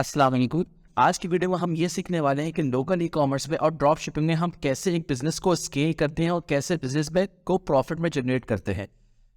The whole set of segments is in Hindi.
अस्सलाम वालेकुम। आज की वीडियो में हम ये सीखने वाले हैं कि लोकल ई कॉमर्स में और ड्रॉप शिपिंग में हम कैसे एक बिजनेस को स्केल करते हैं और कैसे बिजनेस में को प्रॉफिट में जनरेट करते हैं।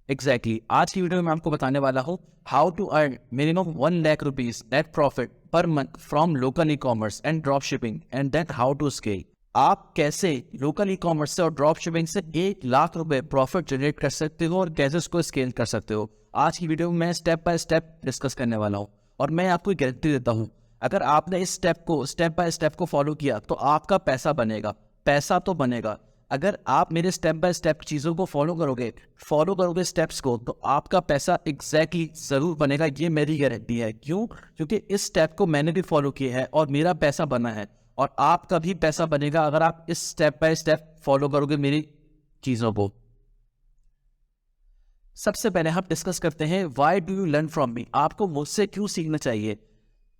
एग्जैक्टली आज की वीडियो में मैं आपको बताने वाला हूँ how to earn minimum 1 lakh rupees net profit per month from local e commerce and drop shipping and then how to scale. आप कैसे लोकल ई कॉमर्स से और ड्रॉप शिपिंग से 1 लाख रुपए प्रॉफिट जनरेट कर सकते हो और कैसे उसको स्केल कर सकते हो। आज की वीडियो में मैं स्टेप बाय स्टेप डिस्कस करने वाला हूँ और मैं आपको गारंटी देता हूँ अगर आपने इस स्टेप बाय स्टेप को फॉलो किया तो आपका पैसा बनेगा। पैसा तो बनेगा। अगर आप मेरे स्टेप बाय स्टेप चीज़ों को फॉलो करोगे स्टेप्स को, तो आपका पैसा एग्जैक्टली ज़रूर बनेगा। ये मेरी गारंटी है। क्यों? क्योंकि इस स्टेप को मैंने भी फॉलो किया है और मेरा पैसा बना है और आपका भी पैसा बनेगा अगर आप इस स्टेप बाय स्टेप फॉलो करोगे मेरी चीज़ों को। सबसे पहले हम डिस्कस करते हैं why do you learn from me. आपको मुझसे क्यों सीखना चाहिए?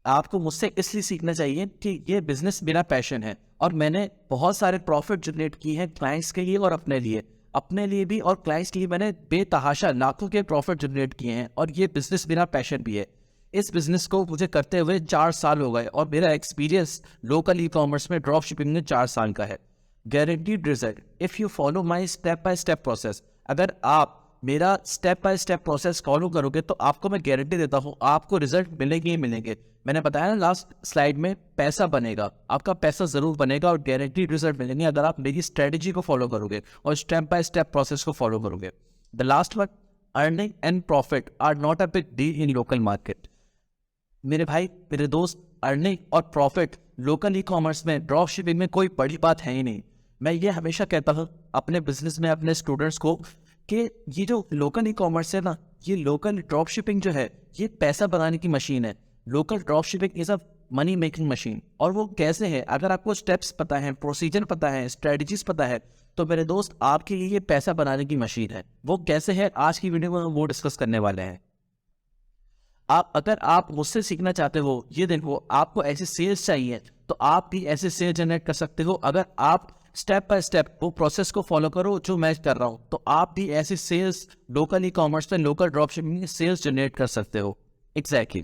आपको मुझसे इसलिए सीखना चाहिए कि ये बिजनेस मेरा पैशन है और मैंने बहुत सारे प्रॉफिट जनरेट किए हैं क्लाइंट्स के लिए और अपने लिए भी और क्लाइंट्स के लिए मैंने बेतहाशा लाखों के प्रॉफिट जनरेट किए हैं और ये बिजनेस मेरा पैशन भी है। इस बिजनेस को मुझे करते हुए 4 साल हो गए और मेरा एक्सपीरियंस लोकल ई कॉमर्स में ड्रॉप शिपिंग में 4 साल का है। Guaranteed result if you follow my step by step process. अगर आप मेरा step by step process follow करोगे तो आपको मैं गारंटी देता हूँ आपको रिजल्ट मिलेंगे ही मिलेंगे। मैंने बताया ना लास्ट स्लाइड में, पैसा बनेगा। आपका पैसा जरूर बनेगा और गारंटीड रिजल्ट मिलेंगे अगर आप मेरी स्ट्रेटेजी को फॉलो करोगे और स्टेप बाय स्टेप प्रोसेस को फॉलो करोगे। The last one, earning and profit are not a big deal in local market. मेरे भाई, मेरे दोस्त, अर्निंग और प्रॉफिट लोकल ई कॉमर्स में, ड्रॉप शिपिंग में कोई बड़ी बात है ही नहीं। मैं ये हमेशा कहता हूँ अपने बिजनेस में अपने स्टूडेंट्स को कि ये जो लोकल ई कॉमर्स है ना, ये लोकल ड्रॉप शिपिंग जो है, ये पैसा बनाने की मशीन है। Local drop shipping is a money making machine. और वो कैसे है? अगर आपको स्टेप्स पता है, प्रोसीजर पता है, स्ट्रेटजीज पता है, तो मेरे दोस्त आपके लिए ये पैसा बनाने की मशीन है। वो कैसे है आज की वीडियो में हम वो डिस्कस करने वाले हैं। अगर आप मुझसे सीखना चाहते हो, ये देखो, आपको ऐसे सेल्स चाहिए तो आप भी ऐसे सेल्स जनरेट कर सकते हो। अगर आप स्टेप बाय स्टेप वो प्रोसेस को फॉलो करो जो मैं कर रहा हूं, तो आप भी ऐसे सेल्स लोकल ई कॉमर्स में, लोकल ड्रॉप शिपिंग में सेल्स जनरेट कर सकते हो। Exactly.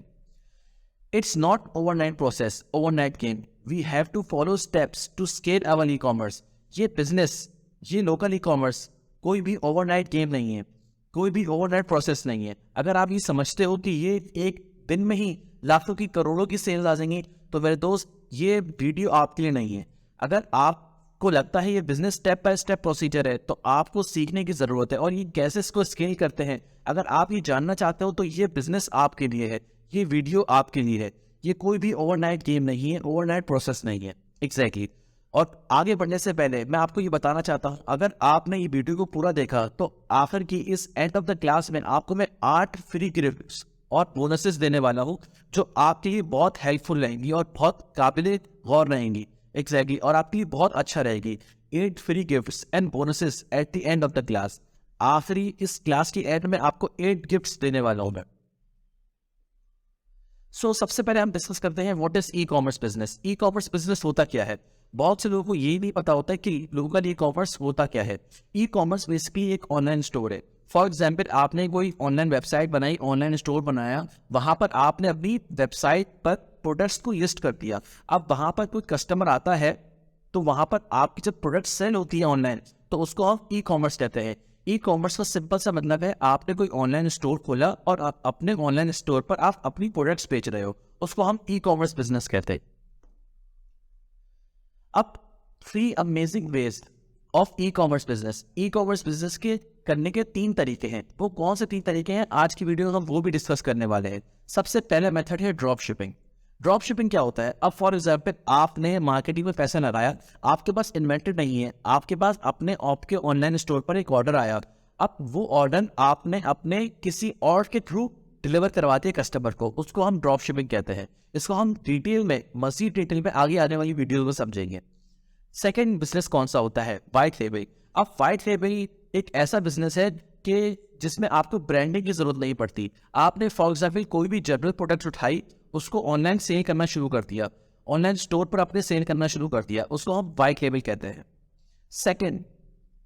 It's not overnight process, overnight game. We have to follow steps to scale our e commerce. ये बिजनेस, ये लोकल ई कॉमर्स कोई भी ओवरनाइट गेम नहीं है, कोई भी ओवरनाइट प्रोसेस नहीं है। अगर आप ये समझते हो कि ये एक दिन में ही लाखों की, करोड़ों की सेल्स आ जाएंगी, तो मेरे दोस्त ये वीडियो आपके लिए नहीं है। अगर आपको लगता है ये business step by step procedure है, तो आपको सीखने की ज़रूरत है और ये कैसे इसको स्केल करते हैं, अगर आप ये जानना चाहते हो, तो ये बिजनेस आपके लिए है, ये वीडियो आपके लिए है। ये कोई भी ओवरनाइट गेम नहीं है, ओवरनाइट प्रोसेस नहीं है। एग्जैक्टली। और आगे बढ़ने से पहले मैं आपको ये बताना चाहता हूं, अगर आपने ये वीडियो को पूरा देखा तो आखिर की इस एंड ऑफ द क्लास में आपको मैं 8 फ्री गिफ्ट्स और बोनसेस देने वाला हूं जो आपके लिए बहुत हेल्पफुल रहेंगी और बहुत काबिल गौर रहेंगी। एग्जैक्टली। और आपके लिए बहुत अच्छा रहेगी। 8 free gifts and bonuses at the end of the class. आखिरी इस क्लास की एंड में आपको 8 गिफ्ट्स देने वाला हूं मैं। सबसे पहले हम डिस्कस करते हैं what is e commerce business. E commerce business होता क्या है? बहुत से लोगों को ये नहीं पता होता है कि लोकल ई कॉमर्स होता क्या है। ई कॉमर्स बेसिकली एक ऑनलाइन स्टोर है। फॉर एग्जाम्पल, आपने कोई ऑनलाइन वेबसाइट बनाई, ऑनलाइन स्टोर बनाया, वहां पर आपने अपनी वेबसाइट पर प्रोडक्ट्स को लिस्ट कर दिया। अब वहां पर कोई कस्टमर आता है तो वहां पर आपकी जब प्रोडक्ट सेल होती है ऑनलाइन, तो उसको हम ई कॉमर्स कहते हैं। ई कॉमर्स का सिंपल सा मतलब है, आपने कोई ऑनलाइन स्टोर खोला और आप अपने ऑनलाइन स्टोर पर आप अपनी प्रोडक्ट्स बेच रहे हो, उसको हम ई कॉमर्स बिजनेस कहते हैं। अब 3 amazing ways of e commerce business. E commerce business के करने के 3 तरीके हैं। वो कौन से 3 तरीके हैं आज की वीडियो में हम वो भी डिस्कस करने वाले हैं। सबसे पहला मेथड है ड्रॉप शिपिंग। ड्रॉप शिपिंग क्या होता है? अब फॉर एग्जाम्पल, आपने मार्केटिंग में पैसा लगाया, आपके पास इन्वेंटरी नहीं है, आपके पास अपने आपके ऑनलाइन स्टोर पर एक ऑर्डर आया। अब वो ऑर्डर आपने अपने किसी और के थ्रू डिलीवर करवाते हैं कस्टमर को, उसको हम ड्रॉप शिपिंग कहते हैं। इसको हम डिटेल में, मजीद डिटेल में आगे आने वाली वीडियो में समझेंगे। सेकेंड बिजनेस कौन सा होता है? White label. अब व्हाइट लेबल एक ऐसा बिजनेस है कि जिसमें आपको ब्रांडिंग की जरूरत नहीं पड़ती। आपने फॉर एग्जाम्पल कोई भी जनरल प्रोडक्ट उठाई, उसको ऑनलाइन सेल करना शुरू कर दिया, ऑनलाइन स्टोर पर अपने सेल करना शुरू कर दिया, उसको हम व्हाइट लेबल कहते हैं। Second,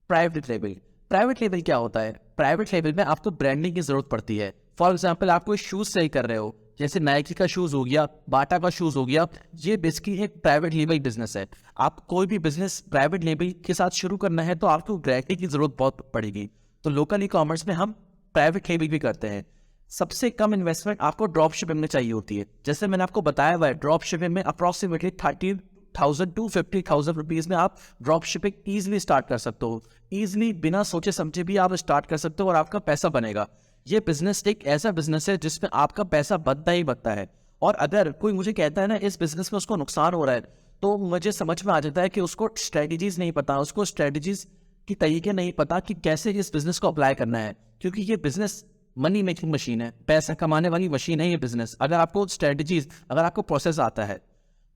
private label. Private label क्या होता है? प्राइवेट लेबल में आपको ब्रांडिंग की जरूरत पड़ती है। फॉर एग्जाम्पल, आप कोई शूज सेल कर रहे हो, जैसे नाइकी का शूज़ हो गया, बाटा का शूज़ हो गया, ये बेसिकली एक प्राइवेट लेबल बिजनेस है। आप कोई भी बिजनेस प्राइवेट लेबल के साथ शुरू करना है तो आपको गारंटी की ज़रूरत बहुत पड़ेगी। तो लोकल ई कॉमर्स में हम प्राइवेट लेबल भी करते हैं। सबसे कम इन्वेस्टमेंट आपको ड्रॉप शिपिंग में चाहिए होती है। जैसे मैंने आपको बताया हुआ है, ड्रॉप शिपिंग में अप्रॉक्सीमेटली 30,000 to 50,000 रुपीज़ में आप ड्रॉप शिपिंग ईजिली स्टार्ट कर सकते हो। ईजिली बिना सोचे समझे भी आप स्टार्ट कर सकते हो और आपका पैसा बनेगा। ये बिजनेस एक ऐसा बिजनेस है जिसमें आपका पैसा बनता ही बनता है। और अगर कोई मुझे कहता है ना इस बिजनेस में उसको नुकसान हो रहा है, तो मुझे समझ में आ जाता है कि उसको स्ट्रेटजीज नहीं पता, उसको स्ट्रेटजीज की तरीके नहीं पता कि कैसे इस बिजनेस को अप्लाई करना है। क्योंकि ये बिजनेस मनी मेकिंग मशीन है, पैसा कमाने वाली मशीन है ये बिजनेस। अगर आपको स्ट्रेटजीज, अगर आपको प्रोसेस आता है,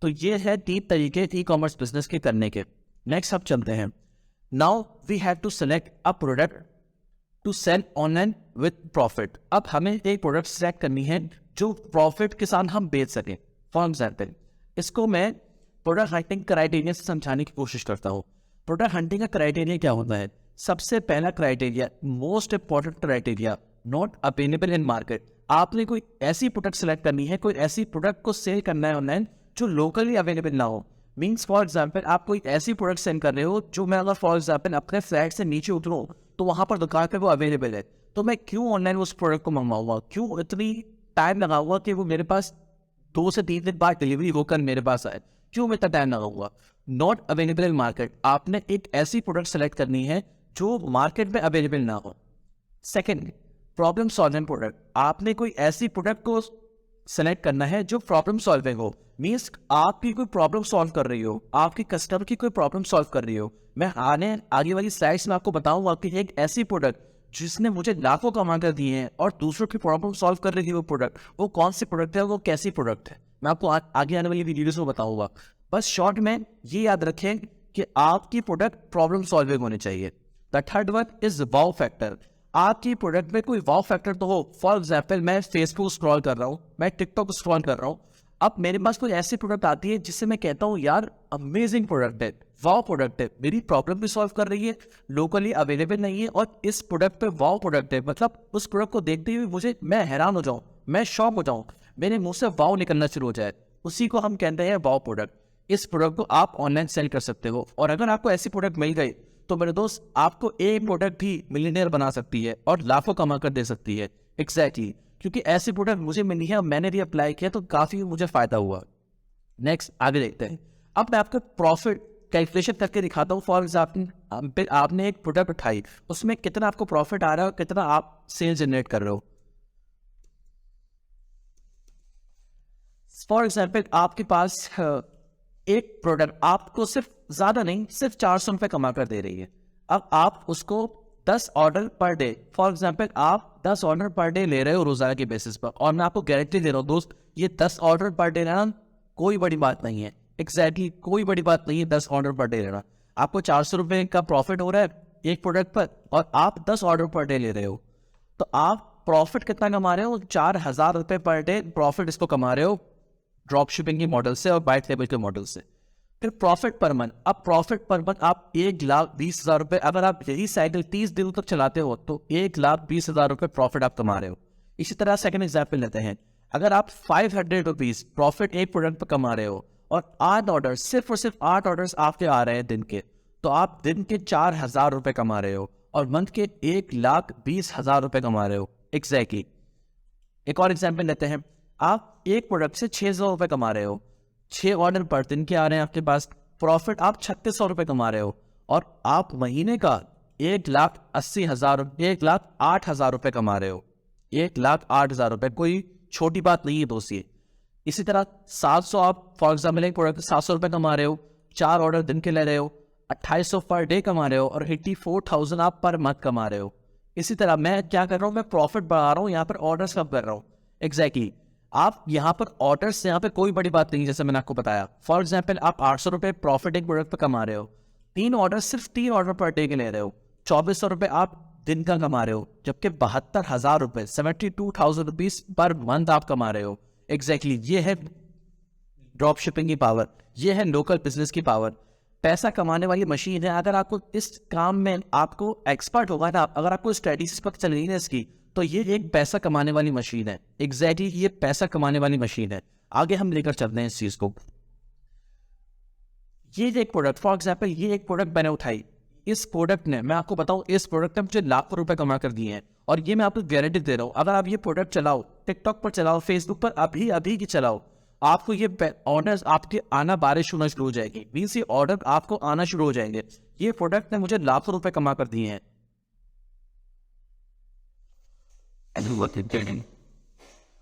तो ये है 3 तरीके ई कॉमर्स बिजनेस के करने के। नेक्स्ट अब चलते हैं। Now we have to select a product to sell online with profit. अब हमें एक प्रोडक्ट सेलेक्ट करनी है जो प्रॉफिट के साथ हम बेच सकें। फॉर एग्जाम्पल, इसको मैं प्रोडक्ट हंटिंग क्राइटेरिया से समझाने की कोशिश करता हूँ। प्रोडक्ट हंटिंग का क्राइटेरिया क्या होता है? सबसे पहला criteria, most important criteria, not available in market. आपने कोई ऐसी प्रोडक्ट सेलेक्ट करनी है, कोई ऐसी प्रोडक्ट को सेल करना है ऑनलाइन जो लोकली अवेलेबल ना हो। मीन्स फॉर एग्जाम्पल, आप कोई ऐसी प्रोडक्ट सेल कर रहे हो जो मैं अगर फॉर एग्जाम्पल अपने फ्लैट से नीचे उतरूँ तो वहाँ पर दुकान पे वो अवेलेबल है, तो मैं क्यों ऑनलाइन उस प्रोडक्ट को मंगवाऊंगा? क्यों इतनी टाइम लगाऊंगा कि वो मेरे पास 2 से 3 दिन बाद डिलीवरी होकर मेरे पास आए? क्यों मैं इतना टाइम लगाऊंगा? Not available in market. आपने एक ऐसी प्रोडक्ट सेलेक्ट करनी है जो मार्केट में अवेलेबल ना हो। Second, problem solving product. आपने कोई ऐसी प्रोडक्ट को सेलेक्ट करना है जो प्रॉब्लम सॉल्विंग हो। मीन्स आपकी कोई प्रॉब्लम सॉल्व कर रही हो, आपकी कस्टमर की कोई प्रॉब्लम सॉल्व कर रही हो। मैं आगे वाली स्लाइड्स में आपको बताऊंगा कि एक ऐसी प्रोडक्ट जिसने मुझे लाखों कमा कर दिए हैं और दूसरों की प्रॉब्लम सॉल्व कर रही है, वो प्रोडक्ट, वो कौन सी प्रोडक्ट है, वो कैसी प्रोडक्ट है, मैं आपको आगे आने वाली वीडियोस में बताऊंगा। बस शॉर्ट में ये याद रखें कि आपकी प्रोडक्ट प्रॉब्लम सॉल्विंग होनी चाहिए। The third one is wow factor. आपकी प्रोडक्ट में कोई वाव फैक्टर तो हो। फॉर एग्जाम्पल, मैं फेसबुक स्क्रॉल कर रहा हूँ, मैं टिकटॉक स्क्रॉल कर रहा हूँ, अब मेरे पास कोई ऐसी प्रोडक्ट आती है जिससे मैं कहता हूँ यार अमेजिंग प्रोडक्ट है, वाव प्रोडक्ट है, मेरी प्रॉब्लम भी सॉल्व कर रही है, लोकली अवेलेबल नहीं है और इस प्रोडक्ट पे वाव प्रोडक्ट है। मतलब उस प्रोडक्ट को देखते हुए मैं हैरान हो जाऊँ, मैं शॉक हो जाऊँ, मेरे मुंह से वाव निकलना शुरू हो जाए, उसी को हम कहते हैं वाव प्रोडक्ट। इस प्रोडक्ट को आप ऑनलाइन सेल कर सकते हो। और अगर आपको ऐसी प्रोडक्ट मिल गई तो मेरे दोस्त, आपको एक प्रोडक्ट भी मिलियनेयर बना सकती है और लाखों कमा कर दे सकती है। एग्जैक्टली, क्योंकि ऐसी प्रोडक्ट मुझे मिली है और मैंने भी अप्लाई किया तो काफ़ी मुझे फ़ायदा हुआ। नेक्स्ट आगे देखते हैं। अब मैं आपको प्रॉफिट कैलकुलेशन करके दिखाता हूँ। फॉर एग्जाम्पल, आपने एक प्रोडक्ट उठाई, उसमें कितना आपको प्रॉफिट आ रहा है और कितना आप सेल जनरेट कर रहे हो। फॉर एग्जाम्पल, आपके पास एक प्रोडक्ट आपको सिर्फ, ज़्यादा नहीं, सिर्फ 400 रुपये कमा कर दे रही है। अब आप उसको 10 order per day, for example आप 10 ऑर्डर पर डे ले रहे हो रोजाना के बेसिस पर, और मैं आपको गारंटी दे रहा हूँ दोस्त, ये 10 ऑर्डर पर डे लेना कोई बड़ी बात नहीं है। एग्जैक्टली कोई बड़ी बात नहीं है 10 ऑर्डर पर डे लेना। आपको 400 रुपये का प्रॉफिट हो रहा है एक प्रोडक्ट पर और आप 10 ऑर्डर पर डे ले रहे हो, तो आप प्रॉफिट कितना कमा रहे हो? 4,000 रुपये पर डे प्रॉफिट इसको कमा रहे हो ड्रॉप शिपिंग के मॉडल से और वाइट लेबल के मॉडल से। फिर प्रॉफिट पर मंथ, अब प्रॉफिट पर मंथ आप 1,20,000 रुपये, अगर आप यही साइकिल 30 दिन तक चलाते हो तो 1,20,000 रुपये प्रॉफिट आप कमा रहे हो। इसी तरह सेकंड एग्जाम्पल लेते हैं। अगर आप 500 रुपीज़ प्रॉफिट एक प्रोडक्ट पर कमा रहे हो और 8 ऑर्डर, सिर्फ और सिर्फ 8 ऑर्डर्स आपके आ रहे हैं दिन के, तो आप दिन के 4,000 रुपये कमा रहे हो और मंथ के 1,20,000 रुपये कमा रहे हो। एग्जैक्टली। एक और एग्जाम्पल लेते हैं। आप एक प्रोडक्ट से 600 रुपये कमा रहे हो, 6 ऑर्डर पर दिन के आ रहे हैं आपके पास, प्रॉफिट आप 3,600 रुपये कमा रहे हो और आप महीने का 1,80,000, 1,08,000 रुपये कमा रहे हो। 1,08,000 रुपये कोई छोटी बात नहीं है दोस्त ये। इसी तरह 700, आप फॉर एग्जाम्पल एक प्रोडक्ट 700 रुपये कमा रहे हो, 4 ऑर्डर दिन के ले रहे हो, 2,800 पर डे कमा रहे हो और 84,000 आप पर मंथ कमा रहे हो। इसी तरह मैं क्या कर रहा हूँ, मैं प्रॉफिट बढ़ा रहा हूँ, यहाँ पर ऑर्डर्स कम कर रहा हूँ। एग्जैक्टली। आप यहाँ पर ऑर्डर्स, यहाँ पे कोई बड़ी बात नहीं, जैसे मैंने आपको बताया। फॉर एग्जाम्पल, आप 800 रुपये प्रॉफिट एक प्रोडक्ट पर कमा रहे हो, 3 ऑर्डर, सिर्फ 3 ऑर्डर पर डे के ले रहे हो, 2,400 रुपये आप दिन का कमा रहे हो, जबकि 72,000 रुपये, 72,000 रुपीज पर मंथ आप कमा रहे हो। एग्जैक्टली ये है ड्रॉप शिपिंग की पावर, ये है लोकल बिजनेस की पावर। पैसा कमाने वाली मशीन है। अगर आपको इस काम में आपको एक्सपर्ट होगा ना, अगर आपको स्ट्रेटेजीज पता चल रही है इसकी, तो ये एक पैसा कमाने वाली मशीन है। एग्जैक्टली ये पैसा कमाने वाली मशीन है। आगे हम लेकर चलते हैं इस चीज को। ये एक प्रोडक्ट, फॉर एग्जाम्पल ये एक प्रोडक्ट मैंने उठाई, इस प्रोडक्ट ने, मैं आपको बताऊं, इस प्रोडक्ट ने मुझे लाखों रुपए कमा कर दिए हैं। और ये मैं आपको गारंटी दे रहा हूं, अगर आप ये प्रोडक्ट चलाओ, टिकटॉक पर चलाओ, फेसबुक पर अभी अभी की चलाओ, आपको ये ऑर्डर्स आपके आना बारिश होना शुरू हो जाएगी। मीन्स ये ऑर्डर आपको आना शुरू हो जाएंगे। ये प्रोडक्ट ने मुझे लाखों रुपए कमा कर दिए हैं।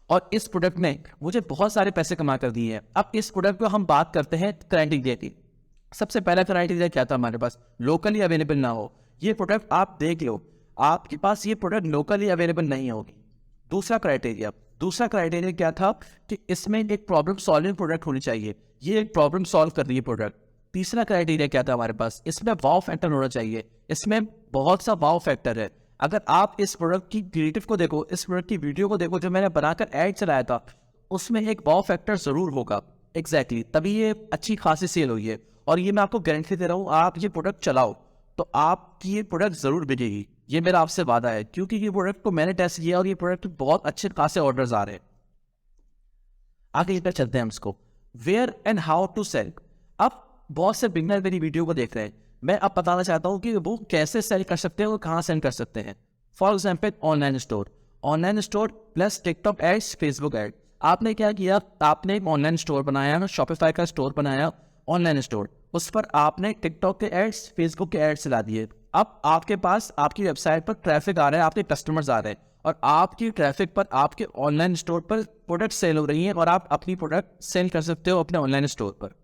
और इस प्रोडक्ट ने मुझे बहुत सारे पैसे कमा कर दिए हैं। अब इस प्रोडक्ट को हम बात करते हैं क्राइटेरिया की। सबसे पहला क्राइटेरिया क्या था हमारे पास? लोकली अवेलेबल ना हो। ये प्रोडक्ट आप देख लो, आपके पास ये प्रोडक्ट लोकली अवेलेबल नहीं होगी। दूसरा क्राइटेरिया क्या था कि इसमें एक प्रॉब्लम सॉल्विंग प्रोडक्ट होनी चाहिए, ये एक प्रॉब्लम सॉल्व कर रही है प्रोडक्ट। तीसरा क्राइटेरिया क्या था हमारे पास? इसमें वाव फैक्टर होना चाहिए। इसमें बहुत सा वाव फैक्टर है। अगर आप इस प्रोडक्ट की क्रिएटिव को देखो, इस प्रोडक्ट की वीडियो को देखो जो मैंने बनाकर ऐड चलाया था, उसमें एक वाव फैक्टर जरूर होगा। एग्जैक्टली तभी ये अच्छी खासी सेल हुई है। और ये मैं आपको गारंटी दे रहा हूँ, आप ये प्रोडक्ट चलाओ तो आपकी ये प्रोडक्ट जरूर बिकेगी। ये मेरा आपसे वादा है, क्योंकि ये प्रोडक्ट को मैंने टेस्ट किया और ये प्रोडक्ट बहुत अच्छे खासे ऑर्डर्स आ रहे हैं। आगे इधर चलते हैं हम इसको, where and how to sell. अब बहुत से बिगनर मेरी वीडियो को देख रहे हैं, मैं अब बताना चाहता हूँ कि वो कैसे सेल कर सकते हैं और कहाँ सेल कर सकते हैं। For example online store plus TikTok ads, Facebook ad. आपने क्या किया? आपने एक ऑनलाइन स्टोर बनाया, शॉपिफाई का स्टोर बनाया, ऑनलाइन स्टोर, उस पर आपने टिकटॉक के एड्स, फेसबुक के एड्स चला दिए। अब आपके पास आपकी वेबसाइट पर ट्रैफिक आ रहा है, आपके कस्टमर्स आ रहे हैं, और आपकी ट्रैफिक पर आपके ऑनलाइन स्टोर पर प्रोडक्ट सेल हो रही हैं, और आप अपनी प्रोडक्ट सेल कर सकते हो अपने ऑनलाइन स्टोर पर।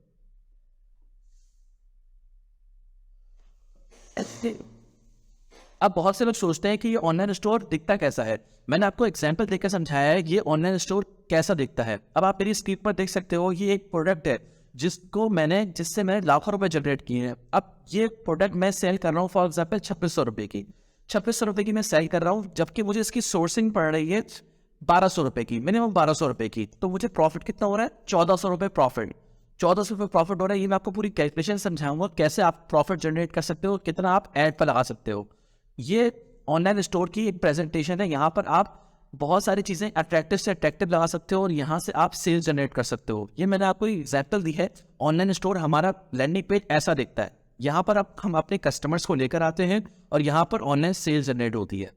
अब बहुत से लोग सोचते हैं कि ये ऑनलाइन स्टोर दिखता कैसा है। मैंने आपको एग्जांपल देकर समझाया है ये ऑनलाइन स्टोर कैसा दिखता है। अब आप मेरी स्क्रीन पर देख सकते हो, ये एक प्रोडक्ट है जिससे मैंने लाखों रुपए जनरेट किए हैं। अब ये प्रोडक्ट मैं सेल कर रहा हूँ फॉर एग्जाम्पल 2600 रुपये की, 2600 रुपये की मैं सेल कर रहा हूँ, जबकि मुझे इसकी सोर्सिंग पड़ रही है 1200 रुपये की, मिनिमम 1200 रुपये की। तो मुझे प्रॉफिट कितना हो रहा है? 1400 रुपये प्रॉफिट। 1400 रुपये प्रॉफिट हो रहा है। ये मैं आपको पूरी कैलकुलेशन समझाऊंगा कैसे आप प्रॉफिट जनरेट कर सकते हो, कितना आप ऐड पर लगा सकते हो। ये ऑनलाइन स्टोर की एक प्रेजेंटेशन है। यहाँ पर आप बहुत सारी चीज़ें अट्रैक्टिव से अट्रैक्टिव लगा सकते हो और यहाँ से आप सेल्स जनरेट कर सकते हो। ये मैंने आपको एग्जाम्पल दी है। ऑनलाइन स्टोर हमारा लैंडिंग पेज ऐसा दिखता है। यहाँ पर अब हम अपने कस्टमर्स को लेकर आते हैं और यहाँ पर ऑनलाइन सेल्स जनरेट होती है।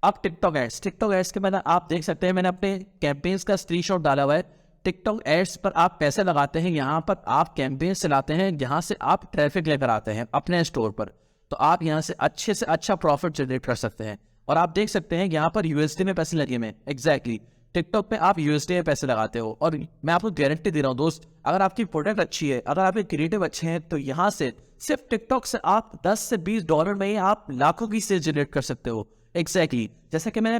अब टिकटॉक एड्स के मैंने आप देख सकते हैं, मैंने अपने कैंपेन्स का स्क्रीनशॉट डाला हुआ है। टिकटॉक एड्स पर आप पैसे लगाते हैं, यहाँ पर आप कैंपेन चलाते हैं, यहाँ से आप ट्रैफिक लेकर आते हैं अपने स्टोर पर, तो आप यहाँ से अच्छे अच्छा प्रॉफिट जनरेट कर सकते हैं। और आप देख सकते हैं यहाँ पर यूएसडी में पैसे लगे हुए। एग्जैक्टली टिकटॉक पे आप यूएसडी में पैसे लगाते हो। और मैं आपको गारंटी दे रहा हूँ दोस्त, अगर आपकी प्रोडक्ट अच्छी है, अगर आपके क्रिएटिव अच्छे हैं, तो यहाँ से सिर्फ टिकटॉक से आप 10 से 20 डॉलर में ही आप लाखों की सेल जनरेट कर सकते हो। एग्जैक्टली जैसा कि मैंने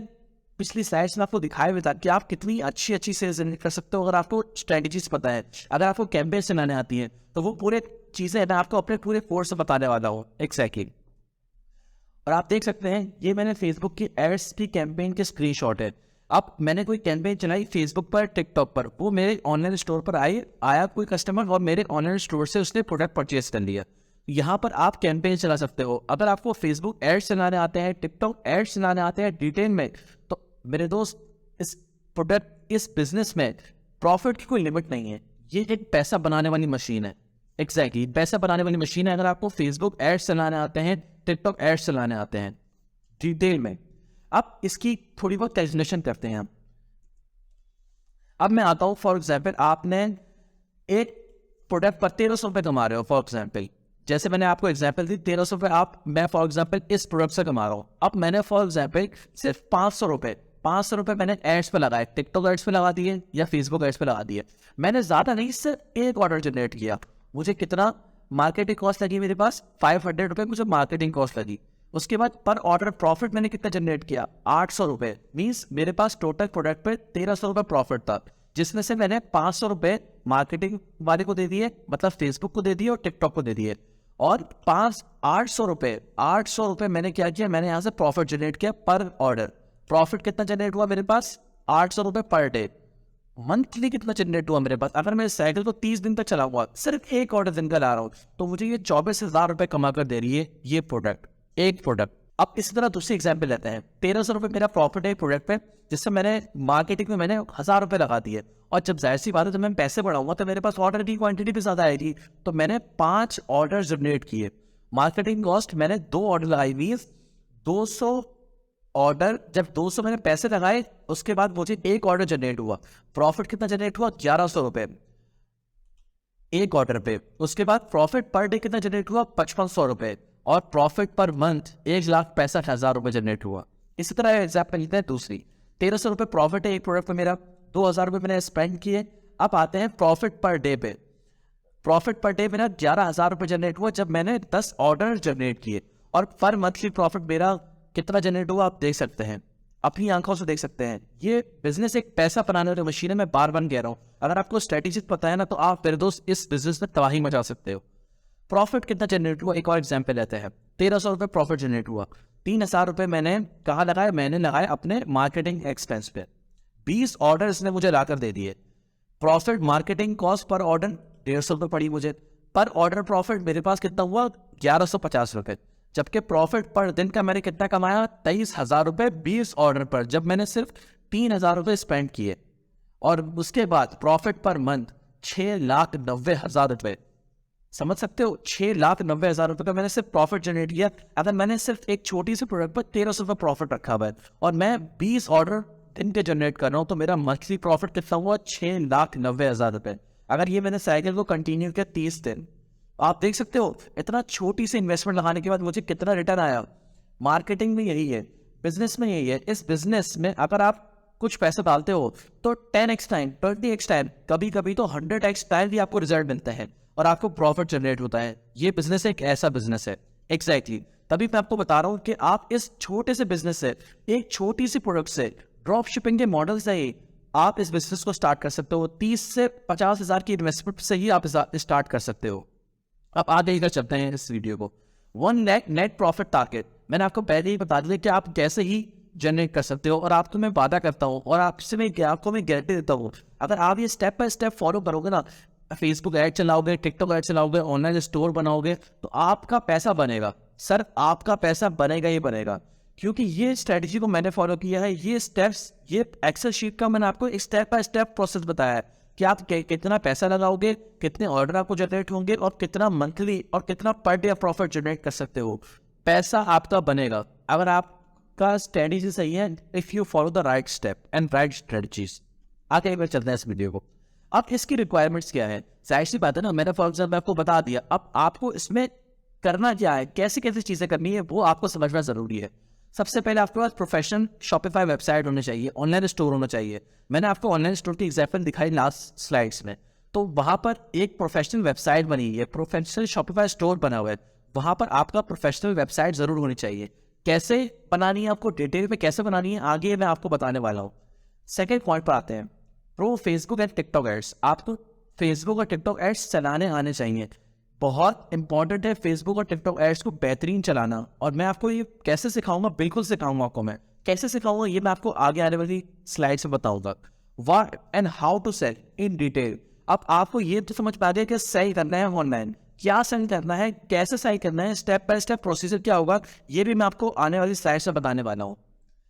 पिछली स्लाइड्स में आपको दिखाया हुआ था कि आप कितनी अच्छी सेल्स जनरेट कर सकते हो अगर आपको स्ट्रेटजीज पता है, अगर आपको कैंपेन चलाने आती है, तो वो पूरे चीज़ें मैं आपको अपने पूरे कोर्स से बताने वाला हूँ। एग्जैक्टली। और आप देख सकते हैं ये मैंने फेसबुक की एड्स की कैंपेन के स्क्रीनशॉट है। अब मैंने कोई कैंपेन चलाई फेसबुक पर, टिकटॉक पर, वो मेरे ऑनलाइन स्टोर पर आया कोई कस्टमर और मेरे ऑनलाइन स्टोर से उसने प्रोडक्ट परचेज कर लिया। यहाँ पर आप कैंपेन चला सकते हो। अगर आपको फेसबुक एड्स चलाने आते हैं, टिकटॉक एड्स चलाने आते हैं डिटेल में, तो मेरे दोस्त इस बिजनेस में प्रॉफिट की कोई लिमिट नहीं है। ये एक पैसा बनाने वाली मशीन है। एग्जैक्टली पैसा बनाने वाली मशीन है। अगर आपको फेसबुक एड्स चलाने आते हैं, टिकटॉक एड्स चलाने आते हैं डिटेल में, अब इसकी थोड़ी बहुत कैलकुलेशन करते हैं हम। अब मैं आता हूं, फॉर एग्जाम्पल आपने एक प्रोडक्ट पर 1300 रुपये कमा रहे हो। फॉर एग्जाम्पल जैसे मैंने आपको एग्जाम्पल दी 1300 रुपये मैं फॉर एग्जाम्पल इस प्रोडक्ट से कमा रहा हूँ। अब मैंने फॉर एग्जाम्पल सिर्फ 500 रुपये मैंने एड्स पे लगाए, टिकटॉक एड्स पे लगा दिए या फेसबुक एड्स पे लगा दिए। मैंने ज़्यादा नहीं, सिर्फ एक ऑर्डर जनरेट किया। मुझे कितना मार्केटिंग कॉस्ट लगी? मेरे पास 500 रुपये मुझे मार्केटिंग कॉस्ट लगी। उसके बाद पर ऑर्डर प्रॉफिट मैंने कितना जनरेट किया? 800 रुपये। मीन्स मेरे पास टोटल प्रोडक्ट पे 1300 रुपये प्रॉफिट था, जिसमें से मैंने 500 रुपये मार्केटिंग वाले को दे दिए, मतलब फेसबुक को दे दिए और टिकटॉक को दे दिए। और 800 रुपये मैंने क्या किया? मैंने यहाँ से प्रॉफिट जनरेट किया पर ऑर्डर। प्रॉफिट कितना जनरेट हुआ मेरे पास? 800 रुपये पर डे। मंथली कितना जनरेट हुआ मेरे पास? अगर मैं इस साइकिल को 30 दिन तक चलाऊंगा, सिर्फ एक ऑर्डर दिन का ला रहा हूँ, तो मुझे ये 24,000 रुपये कमा कर दे रही है ये प्रोडक्ट, एक प्रोडक्ट। अब इसी तरह दूसरी एग्जाम्पल लेते हैं, 1300 रुपये मेरा प्रॉफिट है प्रोडक्ट पे, जिससे मैंने मार्केटिंग में मैंने 1000 रुपये लगा दिए, और जब जाहिर सी बात है जब मैं पैसे बढ़ाऊंगा तो मेरे पास ऑर्डर की क्वांटिटी भी ज़्यादा आएगी, तो मैंने 5 ऑर्डर जनरेट किए। मार्केटिंग कॉस्ट मैंने 2 ऑर्डर लगाई, मीन्स 200 ऑर्डर, जब 200 मैंने पैसे लगाए उसके बाद मुझे एक ऑर्डर जनरेट हुआ, प्रॉफिट कितना जनरेट हुआ, 1100 रुपये एक ऑर्डर पे। उसके बाद प्रॉफिट पर डे कितना जनरेट हुआ, 5500 रुपये, और प्रॉफिट पर मंथ 1,65,000 रुपये जनरेट हुआ। इसी तरह एग्जाम्पल लेते हैं दूसरी, 1300 रुपये प्रॉफिट है एक प्रोडक्ट पे मेरा, 2000 रुपये मैंने स्पेंड किए। अब आते हैं प्रॉफिट पर डे पे, प्रॉफिट पर डे मेरा 11,000 रुपये जनरेट हुआ जब मैंने 10 ऑर्डर जनरेट किए, और पर मंथली प्रॉफिट मेरा कितना जनरेट हुआ आप देख सकते हैं, अपनी आंखों से देख सकते हैं। ये बिजनेस एक पैसा बनाने वाली मशीन है, मैं बार बार कह रहा हूँ। अगर आपको स्ट्रेटेजी पता है ना तो आप मेरे दोस्त इस बिजनेस में तबाही मचा सकते हो। प्रॉफिट कितना जनरेट हुआ, एक और एग्जाम्पल लेते हैं, 1300 रुपये प्रॉफिट जनरेट हुआ, 3000 रुपये मैंने कहाँ लगाया, मैंने लगाया अपने मार्केटिंग एक्सपेंस पे, 20 ऑर्डर इसने मुझे लाकर दे दिए। Profit marketing cost per order 150 रुपये पड़ी मुझे, पर ऑर्डर प्रॉफिट मेरे पास कितना हुआ, 1150 रुपये, जबकि प्रॉफिट पर दिन का मैंने कितना कमाया, 23,000 रुपये 20 ऑर्डर पर, जब मैंने सिर्फ 3,000 रुपये स्पेंड किए। और उसके बाद प्रॉफिट पर मंथ 6,90,000 रुपये, समझ सकते हो, 6,90,000 रुपये का मैंने सिर्फ प्रॉफिट जनरेट किया। अगर मैंने सिर्फ एक छोटी सी प्रोडक्ट पर 1300 रुपये प्रॉफिट रखा हुआ है और मैं 20 ऑर्डर दिन के जनरेट कर रहा हूँ, तो मेरा मंथली प्रॉफिट कितना हुआ, 6,90,000 रुपये। अगर ये मैंने साइकिल को कंटिन्यू किया 30 दिन, आप देख सकते हो इतना छोटी सी इन्वेस्टमेंट लगाने के बाद मुझे कितना रिटर्न आया। मार्केटिंग में यही है, बिजनेस में यही है। इस बिजनेस में अगर आप कुछ पैसे डालते हो तो 10x टाइम, 20x टाइम, कभी कभी तो 100x टाइम भी आपको रिजल्ट मिलता है और आपको प्रॉफिट जनरेट होता है। ये बिजनेस एक ऐसा बिजनेस है, एग्जैक्टली तभी मैं आपको बता रहा हूँ कि आप इस छोटे से बिजनेस से, एक छोटी सी प्रोडक्ट से, ड्रॉप शिपिंग के मॉडल से ही आप इस बिजनेस को स्टार्ट कर सकते हो। 30 से 50,000 की इन्वेस्टमेंट से ही आप स्टार्ट कर सकते हो। अब आगे इधर चलते हैं इस वीडियो को। 1 लाख नेट प्रॉफिट टारगेट मैंने आपको पहले ही बता दिया कि आप कैसे ही जनरेट कर सकते हो, और आपको मैं वादा करता हूँ और आपसे मैं आपको मैं गारंटी देता हूँ, अगर आप ये स्टेप बाय स्टेप फॉलो करोगे ना, फेसबुक ऐड चलाओगे, टिकटॉक ऐड चलाओगे, ऑनलाइन स्टोर बनाओगे, तो आपका पैसा बनेगा। सर आपका पैसा बनेगा ही बनेगा, क्योंकि ये स्ट्रेटजी को मैंने फॉलो किया है। ये स्टेप्स, ये एक्सेल शीट का मैंने आपको एक स्टेप बाय स्टेप प्रोसेस बताया है कि आप कितना पैसा लगाओगे, कितने ऑर्डर आपको जनरेट होंगे, और कितना मंथली और कितना पर डे प्रॉफिट जनरेट कर सकते हो। पैसा आपका बनेगा अगर आपका स्ट्रेटजी सही है, if you follow the right step and right strategies. आगे एक बार चलते हैं इस वीडियो को। अब इसकी रिक्वायरमेंट्स क्या है, जाहिर सी बात है ना, मैंने फॉर एग्जाम्पल आपको बता दिया। अब आपको इसमें करना क्या है, कैसे कैसे चीज़ें करनी है, वो आपको समझना ज़रूरी है। सबसे पहले आपके पास प्रोफेशनल शॉपिफाई वेबसाइट होनी चाहिए, ऑनलाइन स्टोर होना चाहिए। मैंने आपको ऑनलाइन स्टोर की एग्जाम्पल दिखाई लास्ट स्लाइड्स में, तो वहाँ पर एक प्रोफेशनल वेबसाइट बनी है, प्रोफेशनल शॉपिफाई स्टोर बना हुआ है, वहाँ पर आपका प्रोफेशनल वेबसाइट ज़रूर होनी चाहिए। कैसे बनानी है, आपको डिटेल में कैसे बनानी है, आगे मैं आपको बताने वाला हूँ। सेकेंड पॉइंट पर आते हैं, pro Facebook and TikTok ads. आपको फेसबुक और टिकटॉक एड्स चलाने आने चाहिए। बहुत इंपॉर्टेंट है फेसबुक और टिकटॉक एड्स को बेहतरीन चलाना, और मैं आपको ये कैसे सिखाऊंगा, बिल्कुल सिखाऊंगा आपको। मैं कैसे सिखाऊंगा ये मैं आपको आगे आने वाली स्लाइड्स में बताऊंगा। What and how to sell in detail. अब आपको ये तो समझ पा गया कि सेल करना है ऑनलाइन, क्या सेल करना है, कैसे सेल करना है, स्टेप बाय स्टेप प्रोसीजर क्या होगा, ये भी मैं आपको आने वाली स्लाइड्स में बताने वाला हूँ।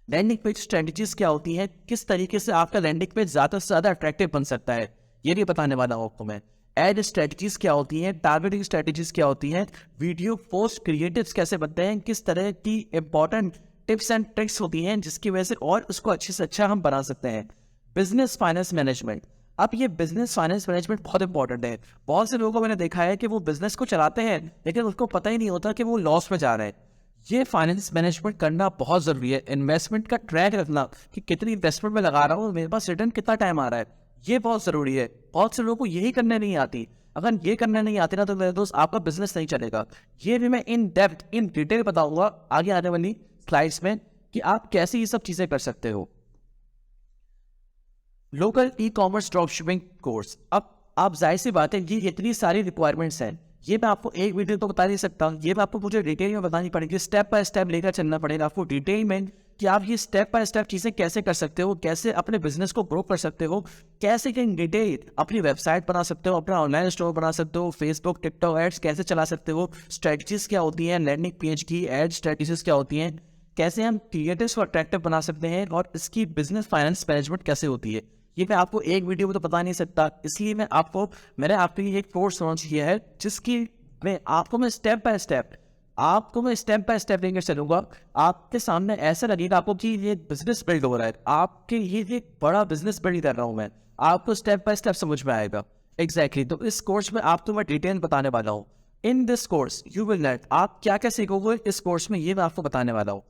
लैंडिंग पेज स्ट्रेटजीज क्या होती है, किस तरीके से आपका लैंडिंग पेज ज़्यादा से ज़्यादा अट्रैक्टिव बन सकता है, ये भी बताने वाला हूँ आपको मैं। एड स्ट्रेटजीज क्या होती हैं, टारगेटिंग स्ट्रेटजीज क्या होती हैं, वीडियो पोस्ट क्रिएटिव्स कैसे बनते हैं, किस तरह की इंपॉर्टेंट टिप्स एंड ट्रिक्स होती हैं जिसकी वजह से और उसको अच्छे से अच्छा हम बना सकते हैं। Business finance management. अब ये बिजनेस फाइनेंस मैनेजमेंट बहुत इंपॉर्टेंट है। बहुत से लोगों को मैंने देखा है कि वो बिजनेस को चलाते हैं लेकिन उसको पता ही नहीं होता कि वो लॉस में जा रहे हैं। ये फाइनेंस मैनेजमेंट करना बहुत ज़रूरी है। इन्वेस्टमेंट का ट्रैक रखना कि कितनी इन्वेस्टमेंट में लगा रहा हूँ, मेरे पास रिटर्न कितना टाइम आ रहा है, ये बहुत ज़रूरी है। बहुत से लोगों को यही करने नहीं आती। अगर ये करने नहीं आती ना तो मेरे दोस्त आपका बिजनेस नहीं चलेगा। ये भी मैं इन डेप्थ इन डिटेल बताऊंगा आगे आने वाली स्लाइड्स में कि आप कैसे ये सब चीज़ें कर सकते हो। Local e commerce drop shipping course. अब आप जाहिर सी बात है, ये इतनी सारी रिक्वायरमेंट्स हैं, ये मैं आपको एक वीडियो तो बता नहीं सकता, ये मैं आपको मुझे डिटेल में बतानी पड़ेगी, स्टेप बाय स्टेप लेकर चलना पड़ेगा आपको डिटेल में कि आप ये स्टेप बाय स्टेप चीज़ें कैसे कर सकते हो, कैसे अपने बिजनेस को ग्रो कर सकते हो, कैसे इन डिटेल अपनी वेबसाइट बना सकते हो, अपना ऑनलाइन स्टोर बना सकते हो, फेसबुक टिकटॉक एड्स कैसे चला सकते हो, स्ट्रेटजीज क्या होती हैं, लैंडिंग पेज की एड स्ट्रेटजीज क्या होती हैं, कैसे हम क्रिएटिव्स को अट्रैक्टिव बना सकते हैं, और इसकी बिजनेस फाइनेंस मैनेजमेंट कैसे होती है। ये मैं आपको एक वीडियो में तो बता नहीं सकता, इसलिए मैंने आपके लिए एक कोर्स लॉन्च किया है जिसकी मैं स्टेप बाय स्टेप लेकर चलूंगा। आपके सामने ऐसा लगेगा आपको कि ये बिजनेस बिल्ड हो रहा है, आपके ये एक बड़ा बिजनेस बिल्ड कर रहा हूँ मैं, आपको स्टेप बाय स्टेप समझ में आएगा। एग्जैक्टली तो इस कोर्स में आपको मैं डिटेल बताने वाला हूँ। In this course you will learn, आप क्या क्या सीखोगे इस कोर्स में, ये मैं आपको बताने वाला हूँ।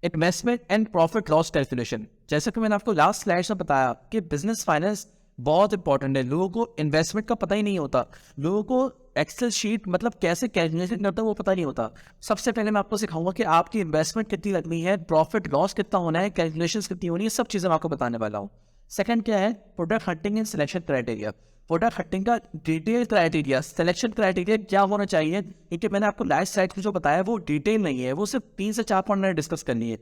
Investment and profit loss calculation, जैसे कि मैंने आपको लास्ट स्लाइड में बताया कि बिजनेस फाइनेंस बहुत इंपॉर्टेंट है। लोगों को इन्वेस्टमेंट का पता ही नहीं होता, लोगों को एक्सेल शीट मतलब कैसे कैलकुलेशन करता है वो पता नहीं होता। सबसे पहले मैं आपको सिखाऊंगा कि आपकी इन्वेस्टमेंट कितनी लगनी है, प्रॉफिट लॉस कितना होना है, कैलकुलेशंस कितनी होनी है, सब चीज़ें मैं आपको बताने वाला हूँ। सेकंड क्या है, product hunting and selection criteria. Product hunting का डिटेल क्राइटेरिया, सिलेक्शन क्राइटेरिया क्या होना चाहिए, क्योंकि मैंने आपको लास्ट साइड में जो बताया वो डिटेल नहीं है, वो सिर्फ 3 से 4 पॉइंट मैंने डिस्कस करनी है।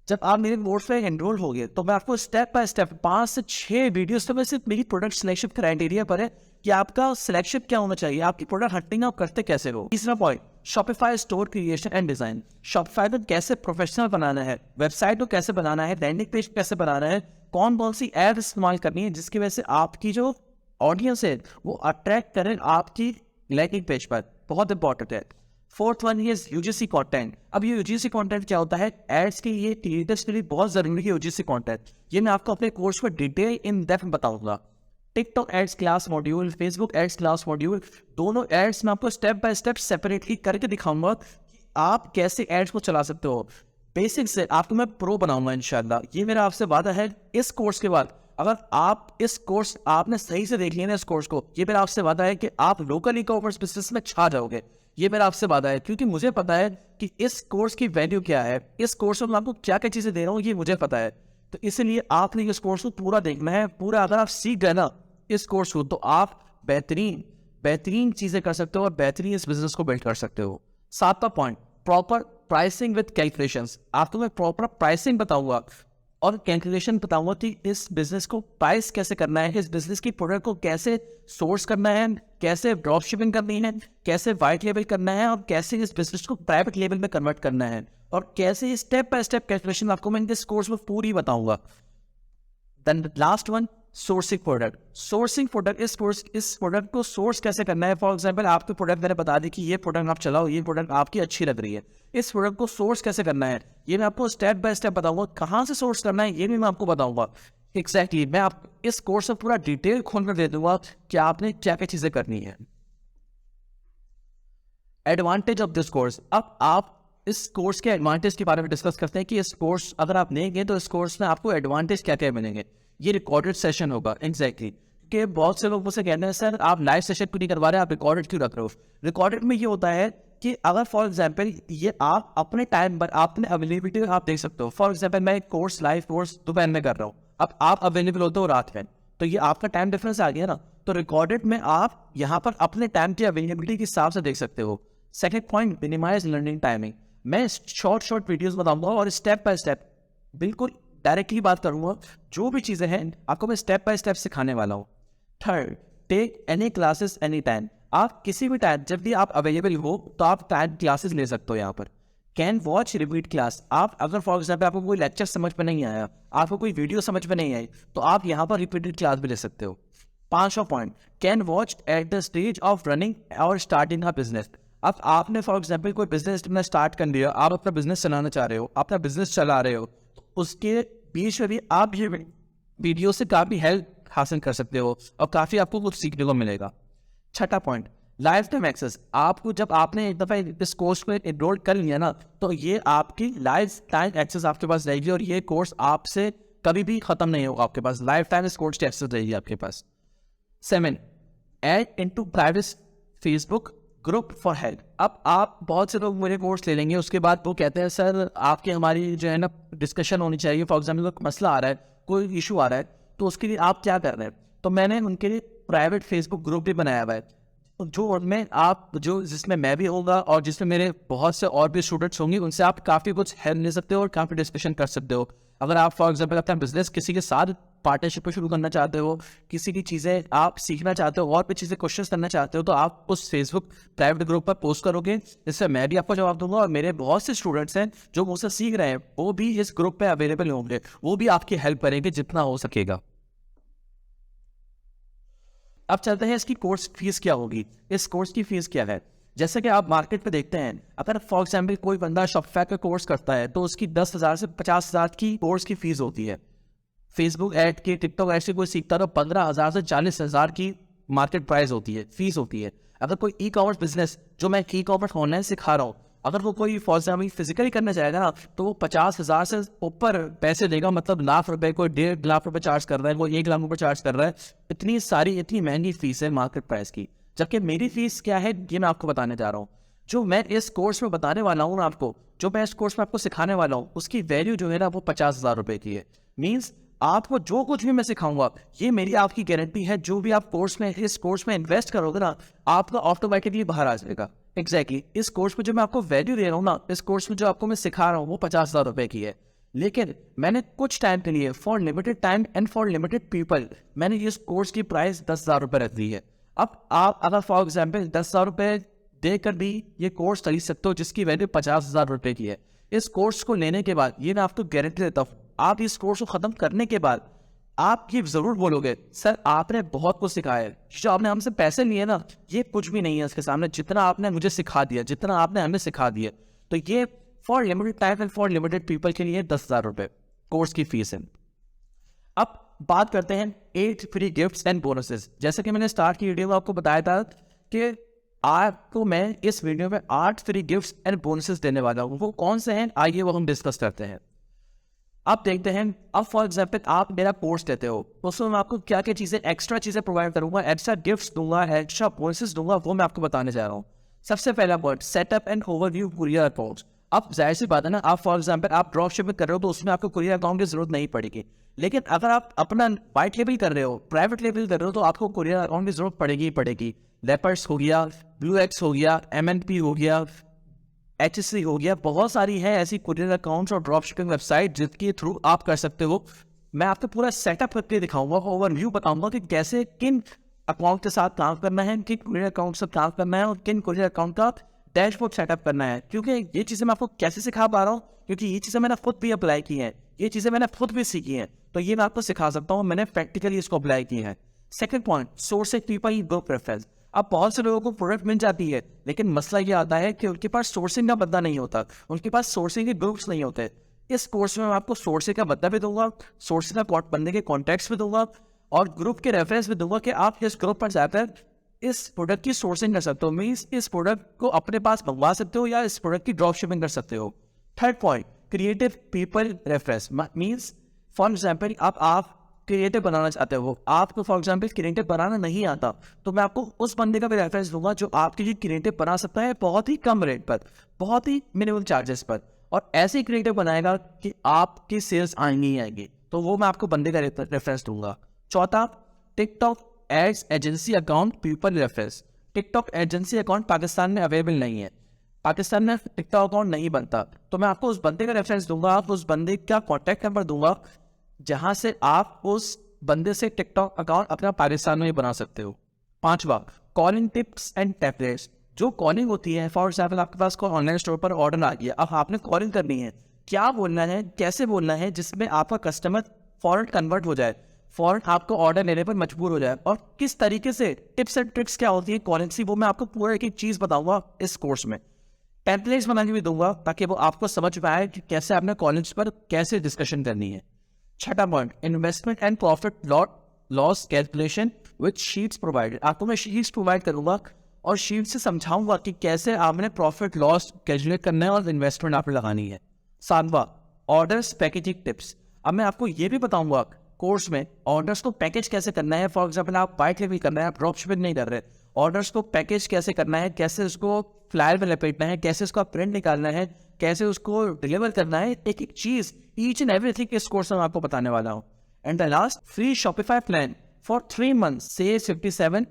जब आप मेरे कोर्स में एनरोल हो गए तो मैं आपको स्टेप बाय स्टेप 5 से 6 वीडियोस तो मैं सिर्फ मेरी प्रोडक्ट सिलेक्शन क्राइटेरिया पर है कि आपका सिलेक्शन क्या होना चाहिए, आपकी प्रोडक्ट हंटिंग आप करते कैसे हो। तीसरा point, Shopify store creation and design. Shopify को कैसे प्रोफेशनल बनाना है, वेबसाइट को कैसे बनाना है, लैंडिंग पेज कैसे बनाना है, कौन कौन सी ऐड इस्तेमाल करनी है जिसकी वजह से आपकी जो ऑडियंस है वो अट्रैक्ट करे आपकी लैंडिंग पेज पर, बहुत इंपॉर्टेंट है। Fourth one is UGC content. अब ये यूजीसी कंटेंट क्या होता है, एड्स के लिए क्रिएटर्स के लिए बहुत जरूरी है यूजीसी कंटेंट। ये मैं आपको अपने कोर्स में डिटेल इन डेप्थ बताऊंगा। TikTok ads class module, Facebook ads class module, दोनों एड्स मैं आपको स्टेप बाय स्टेप सेपरेटली करके दिखाऊंगा कि आप कैसे एड्स को चला सकते हो। बेसिक से आपको मैं प्रो बनाऊंगा इंशाल्लाह, ये मेरा आपसे वादा है। इस कोर्स के बाद अगर आप इस कोर्स आपने सही से देख लिया ना इस कोर्स को, ये मेरा आपसे वादा है कि आप लोकल ई कॉमर्स बिजनेस में छा जाओगे। ये मेरा आपसे वादा है, क्योंकि मुझे पता है कि इस कोर्स की वैल्यू क्या है, इस कोर्स में मैं आपको क्या क्या चीजें दे रहा हूँ ये मुझे पता है। तो इसलिए आपने इस कोर्स को पूरा देखना है, पूरा अगर आप सीख गए ना इस कोर्स को तो आप बेहतरीन चीजें कर सकते हो और बेहतरीन इस बिजनेस को बिल्ड कर सकते हो। सातवां point, proper pricing with calculations. आपको मैं प्रॉपर प्राइसिंग बताऊंगा और कैलकुलेशन बताऊंगा कि इस बिजनेस को प्राइस कैसे करना है, इस बिजनेस की प्रोडक्ट को कैसे सोर्स करना है, कैसे ड्रॉप शिपिंग करनी है, कैसे वाइट लेबल करना है, और कैसे इस बिजनेस को प्राइवेट लेबल में कन्वर्ट करना है, और कैसे स्टेप बाय स्टेप कैलकुलेशन आपको मैं इस कोर्स में पूरी बताऊंगा। Then last one, sourcing product. इस प्रोडक्ट को सोर्स कैसे करना है। फॉर एग्जांपल आपके प्रोडक्ट मैंने बता दी कि ये प्रोडक्ट आप चलाओ, ये प्रोडक्ट आपकी अच्छी लग रही है, इस प्रोडक्ट को सोर्स कैसे करना है ये मैं आपको स्टेप बाय स्टेप बताऊंगा। कहाँ से सोर्स करना है ये भी मैं आपको बताऊंगा। एग्जैक्टली मैं आप इस कोर्स में पूरा डिटेल खोलकर दे दूंगा कि आपने क्या क्या चीजें करनी है। Advantage of this course. अब आप इस कोर्स के एडवांटेज के बारे में डिस्कस करते हैं कि इस कोर्स अगर आप लेंगे तो इस कोर्स में आपको एडवांटेज क्या क्या मिलेंगे। ये रिकॉर्डेड सेशन होगा। एग्जैक्टली कि बहुत से लोग मुझसे कहते हैं सर आप लाइव सेशन क्यों नहीं करवा रहे, आप रिकॉर्डेड क्यों रख रहे हो। रिकॉर्डेड में ये होता है कि अगर फॉर एग्जाम्पल ये आप अपने टाइम पर अपने अवेलेबिलिटी आप देख सकते हो। फॉर एग्जाम्पल मैं एक कोर्स लाइव कोर्स दोपहर में कर रहा हूँ, अब आप अवेलेबल होते हो रात में, तो ये आपका टाइम डिफरेंस आ गया ना। तो रिकॉर्डेड में आप यहाँ पर अपने टाइम की अवेलेबिलिटी के हिसाब से देख सकते हो। Second point, minimize learning timing. मैं शॉर्ट वीडियोस बताऊंगा और स्टेप बाय स्टेप बिल्कुल डायरेक्टली बात करूंगा। जो भी चीजें हैं आपको मैं स्टेप बाय स्टेप सिखाने वाला हूँ। Third, take any classes any time. आप किसी भी टाइम जब भी आप अवेलेबल हो तो आप टाइम क्लासेस ले सकते हो। यहाँ पर कैन वॉच रिपीट क्लास। आप अगर फॉर एग्जाम्पल आपको कोई लेक्चर समझ में नहीं आया, आपको कोई वीडियो समझ में नहीं आई, तो आप यहाँ पर रिपीटेड क्लास भी ले सकते हो। पांचवा point, can watch at the stage of running और स्टार्टिंग अ बिजनेस। अब आपने फॉर एग्जाम्पल कोई बिजनेस में स्टार्ट कर लिया, आप अपना बिजनेस चलाना चाह रहे हो, अपना बिजनेस चला रहे हो, तो उसके बीच में भी आप ये वीडियो से काफ़ी हेल्प हासिल कर सकते हो और काफ़ी आपको कुछ सीखने को मिलेगा। छठा पॉइंट, लाइफ टाइम एक्सेस। आपको जब आपने एक दफ़ा इस कोर्स में एनरोल कर लिया ना, तो ये आपकी लाइफ टाइम एक्सेस आपके पास रहेगी और ये कोर्स आपसे कभी भी ख़त्म नहीं होगा। आपके पास लाइफ टाइम इस कोर्स की एक्सेस रहेगी आपके पास। 7, add into private Facebook group for help. अब आप बहुत से लोग मेरे कोर्स ले लेंगे, उसके बाद वो कहते हैं सर आपकी हमारी जो है ना डिस्कशन होनी चाहिए। फॉर एग्जाम्पल कोई मसला आ रहा है, कोई इशू आ रहा है, तो उसके लिए आप क्या कर रहे हैं। तो मैंने उनके लिए प्राइवेट फेसबुक ग्रुप भी बनाया हुआ है। जो उनमें आप जो जिसमें मैं भी होगा और जिसमें मेरे बहुत से और भी स्टूडेंट्स होंगे, उनसे आप काफ़ी कुछ हेल्प ले सकते हो और काफ़ी डिस्कशन कर सकते हो। अगर आप फॉर एग्जांपल अपना बिजनेस किसी के साथ पार्टनरशिप शुरू करना चाहते हो, किसी की चीज़ें आप सीखना चाहते हो और भी चीज़ें क्वेश्चन करना चाहते हो, तो आप उस फेसबुक प्राइवेट ग्रुप पर पोस्ट करोगे, जिससे मैं भी आपको जवाब दूंगा और मेरे बहुत से स्टूडेंट्स हैं जो मुझसे सीख रहे हैं, वो भी इस ग्रुप पे अवेलेबल होंगे, वो भी आपकी हेल्प करेंगे जितना हो सकेगा। अब चलते हैं इसकी कोर्स फीस क्या होगी। इस कोर्स की फीस क्या है? जैसे कि आप मार्केट में देखते हैं, अगर फॉर एग्जाम्पल कोई बंदा शॉपिफाई का कोर्स करता है तो उसकी 10,000 से 50,000 की कोर्स की फीस होती है। फेसबुक ऐड की, टिकटॉक ऐड से कोई सीखता है तो 15,000 से 40,000 की मार्केट प्राइस होती है, फीस होती है। अगर कोई ई कॉमर्स बिजनेस, जो मैं ई कॉमर्स ऑनलाइन सिखा रहा हूँ, अगर वो कोई फॉर एग्जाम्पल फिजिकली करना चाहेगा ना, तो वो 50,000 से ऊपर पैसे देगा, मतलब लाख रुपए, कोई 1.5 लाख रुपए चार्ज कर रहा है, कोई 1 लाख रुपए चार्ज कर रहा है। इतनी सारी, इतनी महंगी फीस है मार्केट प्राइस की। जबकि मेरी फीस क्या है, ये मैं आपको बताने जा रहा हूँ। जो मैं इस कोर्स में बताने वाला हूँ ना आपको, जो मैं इस कोर्स में आपको सिखाने वाला हूँ, उसकी वैल्यू जो है ना वो 50,000 रुपए की है। मीन्स आपको जो कुछ भी मैं सिखाऊंगा, ये मेरी आपकी गारंटी है, जो भी आप कोर्स में, इस कोर्स में इन्वेस्ट करोगे ना, आपका ऑटोमेटिकली बाहर आ जाएगा। एग्जैक्टली इस कोर्स में जो मैं आपको वैल्यू दे रहा हूँ ना, इस कोर्स में जो आपको मैं सिखा रहा हूँ, वो 50,000 रुपए की है। लेकिन मैंने कुछ टाइम के लिए, for limited time and for limited people, मैंने इस कोर्स की प्राइस 10,000 रुपए रख दी है। अब आप अगर फॉर एग्जाम्पल 10,000 रुपए देकर भी ये कोर्स खरीद सकते हो, जिसकी वैल्यू 50,000 रुपए की है। इस कोर्स को लेने के बाद, ये मैं आपको गारंटी देता हूँ, आप इस कोर्स को खत्म करने के बाद आप ये जरूर बोलोगे, सर आपने बहुत कुछ सिखाया है, जो आपने हमसे पैसे लिए ना, ये कुछ भी नहीं है इसके सामने, जितना आपने मुझे सिखा दिया, जितना आपने हमें सिखा दिया। तो ये for limited time and for limited people के लिए 10,000 रुपए कोर्स की फीस है। अब बात करते हैं 8 फ्री गिफ्ट्स एंड बोनसेस। जैसे कि मैंने स्टार्ट की वीडियो में आपको बताया था कि आपको मैं इस वीडियो में 8 फ्री गिफ्ट्स एंड बोनसेस देने वाला हूँ। वो कौन से हैं, आइए वो हम डिस्कस करते हैं। आप देखते हैं, अब फॉर एग्जाम्पल आप मेरा कोर्स लेते हो, उसमें मैं आपको क्या क्या चीज़ें, एक्स्ट्रा चीज़ें प्रोवाइड करूंगा, एक्स्ट्रा गिफ्ट्स दूंगा, एक्स्ट्रा बोनसेस दूंगा, वो मैं आपको बताने जा रहा हूँ। सबसे पहला point, setup and overview courier accounts. अब जाहिर सी बात है ना, आप फॉर एग्जाम्पल आप ड्रॉप शिपिंग कर रहे हो तो उसमें आपको कुरियर अकाउंट की जरूरत नहीं पड़ेगी। लेकिन अगर आप अपना वाइट लेबल कर रहे हो, प्राइवेट लेबल कर रहे हो, तो आपको कुरियर अकाउंट की जरूरत पड़ेगी ही पड़ेगी। लेपर्स हो गया, ब्लू एक्स हो गया, MNP हो गया, HSC हो गया, बहुत सारी है ऐसी कुरियर अकाउंट्स और ड्रॉप शिपिंग वेबसाइट जिसके थ्रू आप कर सकते हो। मैं आपको पूरा सेटअप करके दिखाऊंगा, ओवरव्यू बताऊंगा कि कैसे किन अकाउंट के साथ काम करना है, किन कुरियर अकाउंट से काम करना है और किन कुरियर अकाउंट का डैशबोर्ड सेटअप करना है। क्योंकि ये चीज़ें मैं आपको कैसे सिखा पा रहा हूँ, क्योंकि ये चीज़ें मैंने खुद भी अप्लाई की हैं, ये चीज़ें मैंने खुद भी सीखी हैं, तो ये मैं आपको सिखा सकता हूँ, मैंने प्रैक्टिकली इसको अप्लाई की है। Second point, sourcing people go preference. अब बहुत से लोगों को प्रोडक्ट मिल जाती है, लेकिन मसला ये आता है कि उनके पास सोर्सिंग का बंदा नहीं होता, उनके पास सोर्सिंग के ग्रुप्स नहीं होते। इस कोर्स में मैं आपको सोर्सिंग का बंदा भी दूंगा, सोर्सिंग का बंदे के कॉन्टैक्ट्स भी दूंगा और ग्रुप के रेफरेंस भी दूंगा कि आप इस ग्रुप पर जाकर इस प्रोडक्ट की सोर्सिंग कर सकते हो, मीन्स इस प्रोडक्ट को अपने पास मंगवा सकते हो या इस प्रोडक्ट की ड्रॉप शिपिंग कर सकते हो। Third point, creative people reference. Means for example आप क्रिएटिव बनाना चाहते हो, आपको फॉर एग्जाम्पल क्रिएटिव बनाना नहीं आता, तो मैं आपको उस बंदे का भी रेफरेंस दूंगा जो आपके लिए क्रिएटिव बना सकता है बहुत ही कम रेट पर, बहुत ही मिनिमम चार्जेस पर, और ऐसे क्रिएटिव बनाएगा कि आपकी सेल्स आएंगी ही आएंगी, तो वो मैं आपको बंदे का रेफरेंस दूंगा। चौथा, TikTok ads agency account people reference. TikTok agency account Pakistan में अवेलेबल नहीं है, पाकिस्तान में टिकटॉक अकाउंट नहीं बनता, तो मैं आपको उस बंदे का रेफरेंस दूंगा, आप उस बंदे का कॉन्टैक्ट नंबर दूंगा जहां से आप उस बंदे से टिकटॉक अकाउंट अपना पाकिस्तान में बना सकते हो। पांचवा, कॉलिंग टिप्स एंड टेम्पलेट्स। जो कॉलिंग होती है, फॉर एग्जाम्पल आपके पास कोई ऑनलाइन स्टोर पर ऑर्डर आ गया, अब आपने कॉलिंग करनी है, क्या बोलना है, कैसे बोलना है जिसमें आपका कस्टमर फॉरन कन्वर्ट हो जाए, फॉरन आपको ऑर्डर लेने पर मजबूर हो जाए, और किस तरीके से टिप्स एंड ट्रिक्स क्या होती है कॉलिंग की, वो मैं आपको पूरा एक चीज बताऊंगा इस कोर्स में। टेम्पलेट्स बनाने भी दूंगा ताकि वो आपको समझ में आए कि कैसे आपने कॉलिंग्स पर कैसे डिस्कशन करनी है। छठा point, investment and profit loss calculation with sheets provided. आपको मैं शीट्स प्रोवाइड करूंगा और शीट से समझाऊंगा कि कैसे आपने प्रॉफिट लॉस कैलकुलेट करना है और इन्वेस्टमेंट आपने लगानी है। सातवां, ऑर्डर्स पैकेजिंग टिप्स। अब मैं आपको ये भी बताऊंगा कोर्स में ऑर्डर्स को पैकेज कैसे करना है। फॉर एग्जाम्पल आप वाइट लेबल करना है, आप ड्रॉप शिपिंग नहीं कर रहे, ऑर्डर्स को पैकेज कैसे करना है, कैसे उसको फ्लायर में लपेटना है, कैसे उसका प्रिंट निकालना है, कैसे उसको डिलीवर करना है, एक एक चीज, ईच एंड एवरीथिंग इस कोर्स में मैं आपको बताने वाला हूँ। And the last, free Shopify plan for 3 months से $57,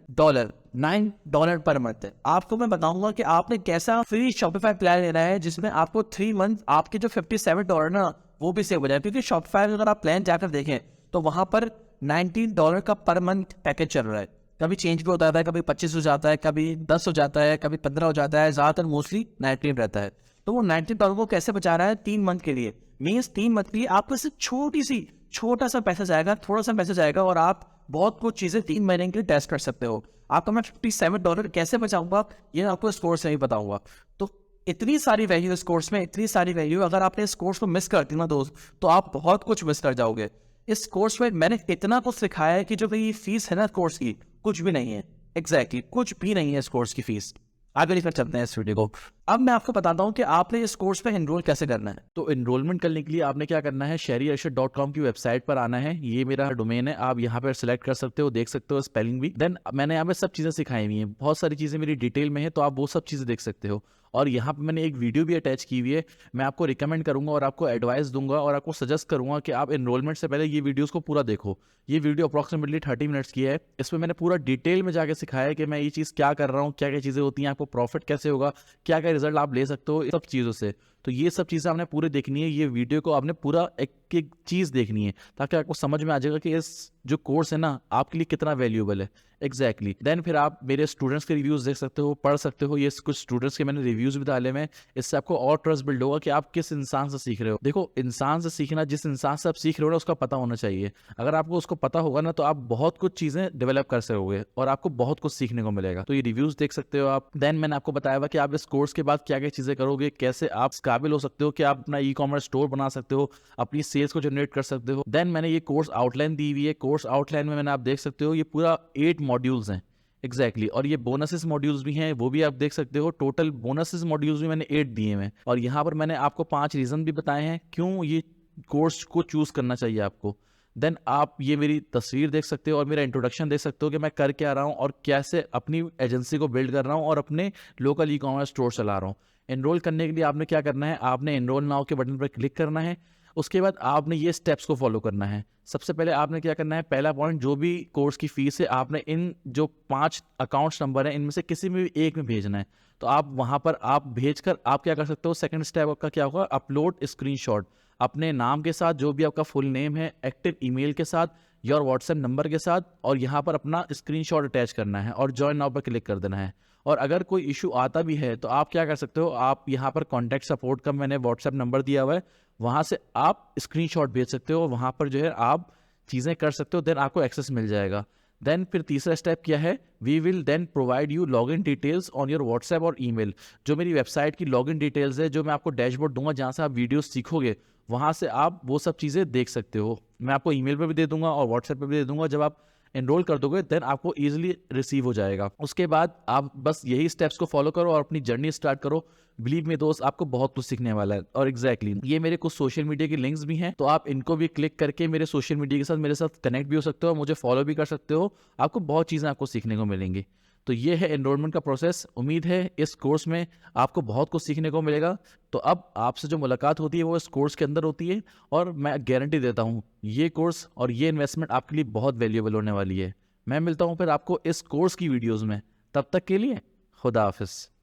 $9 पर मंथ है। आपको मैं बताऊंगा कि आपने कैसा फ्री शॉपिफाई प्लान लेना है जिसमें आपको 3 months आपके जो $57 ना वो भी सेव हो जाए, क्योंकि शॉपिफाई अगर आप प्लान जाकर देखें तो वहां पर $19 का पर मंथ पैकेज चल रहा है। कभी चेंज भी होता है, कभी 25 हो जाता है, कभी 10 हो जाता है, कभी 15 हो जाता है, ज्यादातर मोस्टली 19 रहता है। तो वो $19 को कैसे बचा रहा है 3 मंथ के लिए, मीन्स 3 मंथ के लिए आपको सिर्फ छोटा सा पैसा जाएगा, थोड़ा सा पैसा जाएगा और आप बहुत कुछ चीजें 3 महीने के लिए टेस्ट कर सकते हो। आपका मैं $57 कैसे बचाऊंगा ये आपको इस कोर्स में ही बताऊंगा। तो इतनी सारी वैल्यू इस कोर्स में, इतनी सारी वैल्यू, अगर आपने इस कोर्स को मिस कर दी ना दोस्त तो आप बहुत कुछ मिस कर जाओगे। इस कोर्स में मैंने इतना कुछ सिखाया है कि जो भाई फीस है ना कोर्स की, कुछ भी नहीं है। एग्जैक्टली कुछ भी नहीं है इस कोर्स की फीस। आगे लेकर चलते हैं इस वीडियो को। अब मैं आपको बताता हूँ कि आपने इस कोर्स पे एनरोल कैसे करना है। तो एनरोलमेंट करने के लिए आपने क्या करना है, shehriarshad.com की वेबसाइट पर आना है। ये मेरा डोमेन है, आप यहाँ पर सिलेक्ट कर सकते हो, देख सकते हो स्पेलिंग भी। देन मैंने यहाँ पे सब चीज़ें सिखाई हुई हैं, बहुत सारी चीज़ें मेरी डिटेल में है, तो आप वो सब चीज़ें देख सकते हो। और यहाँ पे मैंने एक वीडियो भी अटैच की हुई है। मैं आपको रिकमेंड करूंगा और आपको एडवाइस दूंगा और आपको सजेस्ट करूंगा कि आप एनरोलमेंट से पहले ये वीडियोस को पूरा देखो। ये वीडियो अप्रॉक्सीमेटली 30 मिनट्स की है। इसमें मैंने पूरा डिटेल में जाके सिखाया है कि मैं ये चीज़ क्या कर रहा हूँ, क्या क्या चीज़ें होती हैं, आपको प्रॉफिट कैसे होगा, क्या क्या रिजल्ट आप ले सकते हो सब चीज़ों से। तो ये सब चीज़ें आपने पूरी देखनी है, ये वीडियो को आपने पूरा एक एक चीज़ देखनी है ताकि आपको समझ में आ जाएगा कि इस जो कोर्स है ना आपके लिए कितना वैल्यूएबल है। एग्जैक्टली देन फिर आप मेरे स्टूडेंट्स के रिव्यूज़ देख सकते हो, पढ़ सकते हो। ये कुछ स्टूडेंट्स के मैंने रिव्यूज़ भी डाले में, इससे आपको और ट्रस्ट बिल्ड होगा कि आप किस इंसान से सीख रहे हो। देखो, इंसान से सीखना, जिस इंसान से आप सीख रहे हो ना उसका पता होना चाहिए। अगर आपको उसको पता होगा ना तो आप बहुत कुछ चीज़ें डेवलप कर सकोगे और आपको बहुत कुछ सीखने को मिलेगा। तो ये रिव्यूज़ देख सकते हो आप। देन मैंने आपको बताया हुआ कि आप इस कोर्स के बाद क्या क्या चीज़ें करोगे, कैसे आप इस काबिल हो सकते हो कि आप अपना ई-कॉमर्स स्टोर बना सकते हो, अपनी सेल्स को जनरेट कर सकते हो। देन मैंने ये कोर्स आउटलाइन दी हुई है। कोर्स आउटलाइन में मैंने आप देख सकते हो ये पूरा 8 मॉड्यूल्स हैं। एग्जैक्टली और ये बोनसेस मॉड्यूल्स भी हैं, वो भी आप देख सकते हो। टोटल बोनसेस मॉड्यूल्स भी मैंने 8 दिए हैं। और यहाँ पर मैंने आपको 5 रीज़न भी बताए हैं क्यों ये कोर्स को चूज़ करना चाहिए आपको। देन आप ये मेरी तस्वीर देख सकते हो और मेरा इंट्रोडक्शन देख सकते हो कि मैं कर क्या रहा हूँ और कैसे अपनी एजेंसी को बिल्ड कर रहा हूँ और अपने लोकल ई-कॉमर्स स्टोर चला रहा हूँ। एनरोल करने के लिए आपने क्या करना है, आपने एनरोल नाउ के बटन पर क्लिक करना है। उसके बाद आपने ये स्टेप्स को फॉलो करना है। सबसे पहले आपने क्या करना है, पहला पॉइंट, जो भी कोर्स की फीस है आपने इन जो 5 अकाउंट्स नंबर हैं इनमें से किसी में भी एक में भेजना है। तो आप वहाँ पर आप भेजकर आप क्या कर सकते हो, सेकंड स्टेप आपका क्या होगा, अपलोड स्क्रीनशॉट अपने नाम के साथ, जो भी आपका फुल नेम है, एक्टिव ईमेल के साथ, योर व्हाट्सएप नंबर के साथ, और यहाँ पर अपना स्क्रीनशॉट अटैच करना है और ज्वाइन नाउ पर क्लिक कर देना है। और अगर कोई इशू आता भी है तो आप क्या कर सकते हो, आप यहाँ पर कॉन्टैक्ट सपोर्ट का मैंने व्हाट्सएप नंबर दिया हुआ है, वहाँ से आप स्क्रीनशॉट भेज सकते हो, वहाँ पर जो है आप चीज़ें कर सकते हो। देन आपको एक्सेस मिल जाएगा। देन फिर तीसरा स्टेप क्या है, we will then provide you login details on your WhatsApp और ईमेल। जो मेरी वेबसाइट की लॉगिन डिटेल्स है, जो मैं आपको डैशबोर्ड दूंगा जहाँ से आप वीडियो सीखोगे, वहाँ से आप वो सब चीज़ें देख सकते हो। मैं आपको ईमेल पे भी दे दूंगा और व्हाट्सएप पे भी दे दूंगा। जब आप एनरोल कर दोगे देन आपको ईजिली रिसीव हो जाएगा। उसके बाद आप बस यही स्टेप्स को फॉलो करो और अपनी जर्नी स्टार्ट करो। बिलीव मी दोस्त, आपको बहुत कुछ सीखने वाला है। और एग्जैक्टली ये मेरे कुछ सोशल मीडिया के लिंक्स भी हैं, तो आप इनको भी क्लिक करके मेरे सोशल मीडिया के साथ मेरे साथ कनेक्ट भी हो सकते हो, मुझे फॉलो भी कर सकते हो। आपको बहुत चीज़ें आपको सीखने को मिलेंगी। तो ये है एनरोलमेंट का प्रोसेस। उम्मीद है इस कोर्स में आपको बहुत कुछ सीखने को मिलेगा। तो अब आपसे जो मुलाकात होती है वो इस कोर्स के अंदर होती है, और मैं गारंटी देता हूँ ये कोर्स और ये इन्वेस्टमेंट आपके लिए बहुत वैल्यूएबल होने वाली है। मैं मिलता हूँ फिर आपको इस कोर्स की वीडियोज़ में। तब तक के लिए खुदा हाफिज़।